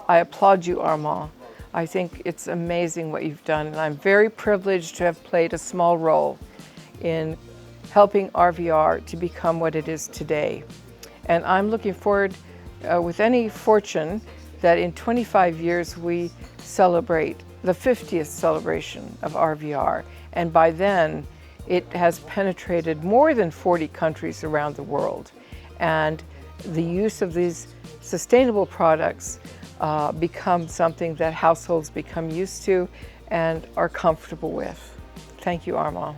I applaud you, Armand. I think it's amazing what you've done, and I'm very privileged to have played a small role in helping RVR to become what it is today. And I'm looking forward, with any fortune, that in 25 years we celebrate the 50th celebration of RVR. And by then, it has penetrated more than 40 countries around the world. And the use of these sustainable products become something that households become used to and are comfortable with. Thank you, Armand.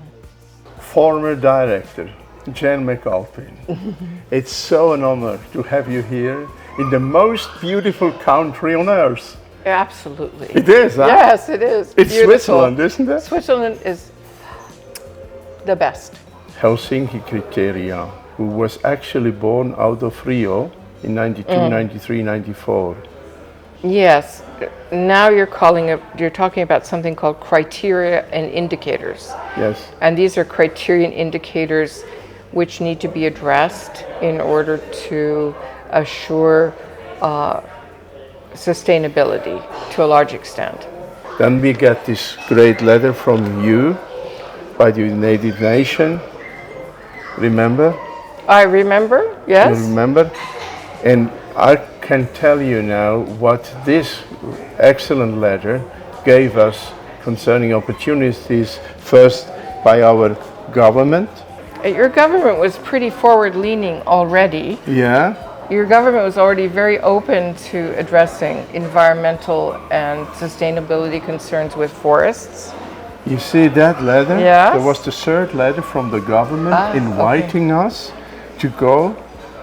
Former director, Jan McAlpine. It's so an honor to have you here in the most beautiful country on earth. Absolutely. It is, huh? Yes, it is. It's beautiful. Switzerland, isn't it? Switzerland is the best. Helsinki criteria, who was actually born out of Rio in 92, 93, 94. Yes. Now you're talking about something called criteria and indicators. Yes. And these are criterion indicators which need to be addressed in order to assure sustainability to a large extent. Then we get this great letter from you by the United Nations. Remember? I remember, yes. You remember? And I can tell you now what this excellent letter gave us concerning opportunities, first by our government. Your government was pretty forward-leaning already. Yeah. Your government was already very open to addressing environmental and sustainability concerns with forests. You see that letter? Yes. There was the third letter from the government inviting us to go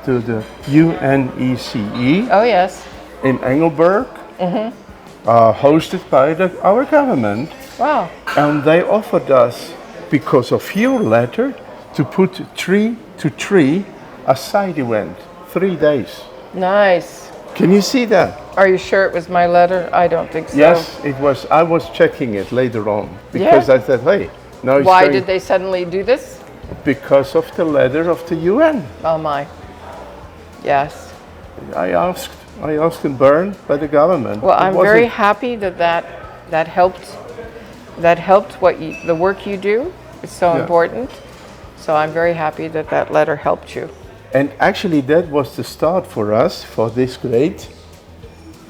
to the UNECE. Oh, yes. In Engelberg, hosted by our government. Wow. And they offered us, because of your letter, to put 3 to 3 a side event, 3 days. Nice. Can you see that? Are you sure it was my letter? I don't think so. Yes, it was. I was checking it later on because I said, hey, now it's Why did they suddenly do this? Because of the letter of the UN. Oh my. Yes. I asked in Bern by the government. Well, I'm very happy that helped. That helped the work you do. It's so important. So I'm very happy that letter helped you. And actually, that was the start for us for this great,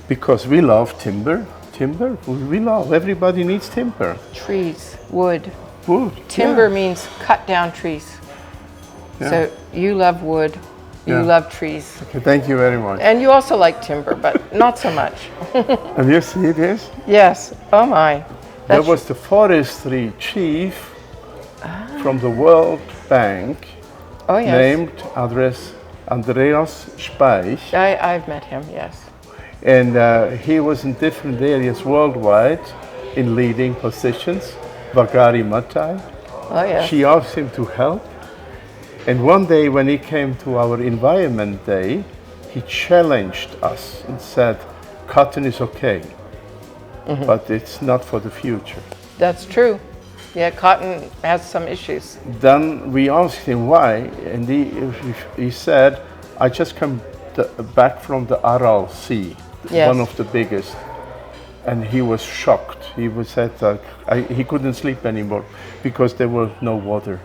because we love timber. Timber, we love. Everybody needs timber. Trees, wood. Wood. Timber means cut down trees. Yeah. So you love wood. You love trees. Okay, thank you very much. And you also like timber, but not so much. Have you seen this? Yes. Oh my. That was the forestry chief from the World Bank. Oh, yes. Named Andreas Speich. I've met him, yes. And he was in different areas worldwide in leading positions. Vagari Matai. Oh, yes. She asked him to help. And one day when he came to our Environment Day, he challenged us and said, cotton is okay, but it's not for the future. That's true. Yeah, cotton has some issues. Then we asked him why, and he said, I just come back from the Aral Sea, one of the biggest. And he was shocked. He said he couldn't sleep anymore because there was no water.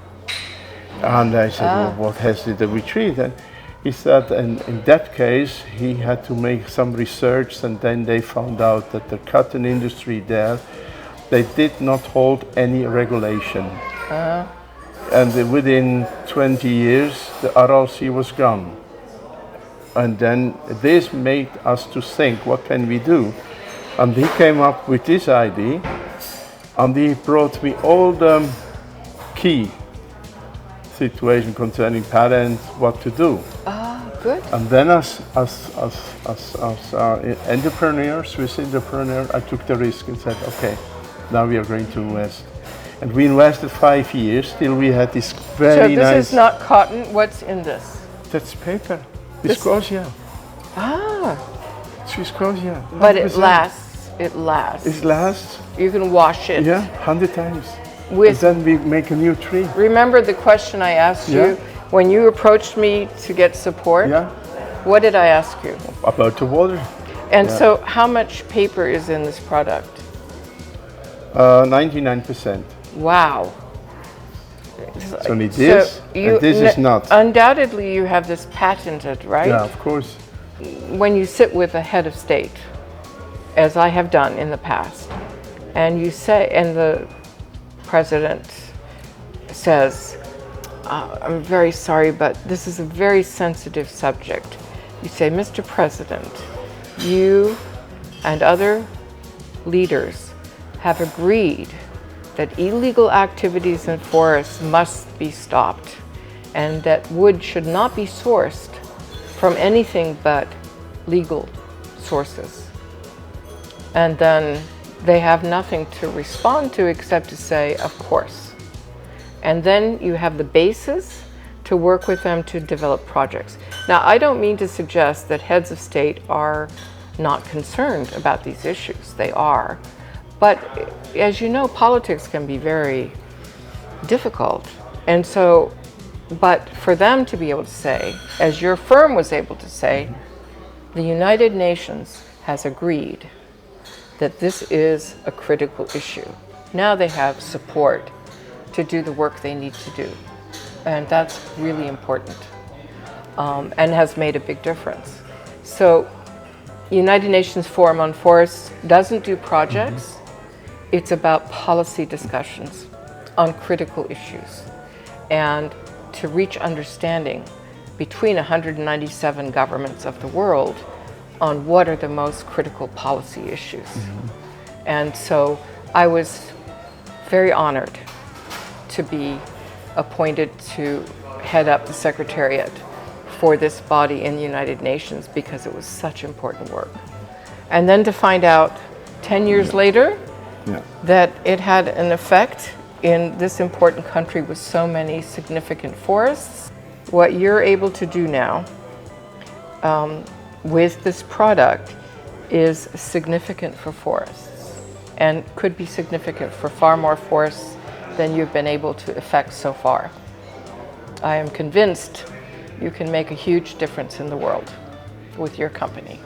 And I said, well, what has the retreat? And he said, and in that case, he had to make some research, and then they found out that the cotton industry there, they did not hold any regulation. And within 20 years, the Aral Sea was gone. And then this made us to think, what can we do? And he came up with this idea, and he brought me all the key situation concerning patents, what to do. Good. And then as entrepreneur, Swiss entrepreneur, I took the risk and said, okay, now we are going to invest. And we invested 5 years till we had this very nice... So this is not cotton. What's in this? That's paper. Viscose. Viscose. But it lasts. It lasts. It lasts. You can wash it. Yeah, 100 times. And then we make a new tree. Remember the question I asked you when you approached me to get support? Yeah. What did I ask you? About the water. And so how much paper is in this product? 99%. Wow. It's only this, and this is not. Undoubtedly you have this patented, right? Yeah, of course. When you sit with a head of state, as I have done in the past, and you say, and the president says, I'm very sorry, but this is a very sensitive subject. You say, Mr. President, you and other leaders have agreed that illegal activities in forests must be stopped and that wood should not be sourced from anything but legal sources. And then they have nothing to respond to except to say, of course. And then you have the basis to work with them to develop projects. Now, I don't mean to suggest that heads of state are not concerned about these issues. They are. But as you know, politics can be very difficult. And so, but for them to be able to say, as your firm was able to say, the United Nations has agreed that this is a critical issue. Now they have support to do the work they need to do. And that's really important and has made a big difference. So United Nations Forum on Forests doesn't do projects. It's about policy discussions on critical issues and to reach understanding between 197 governments of the world on what are the most critical policy issues. And so I was very honored to be appointed to head up the Secretariat for this body in the United Nations because it was such important work. And then to find out 10 years later that it had an effect in this important country with so many significant forests. What you're able to do now with this product is significant for forests and could be significant for far more forests than you've been able to affect so far. I am convinced you can make a huge difference in the world with your company.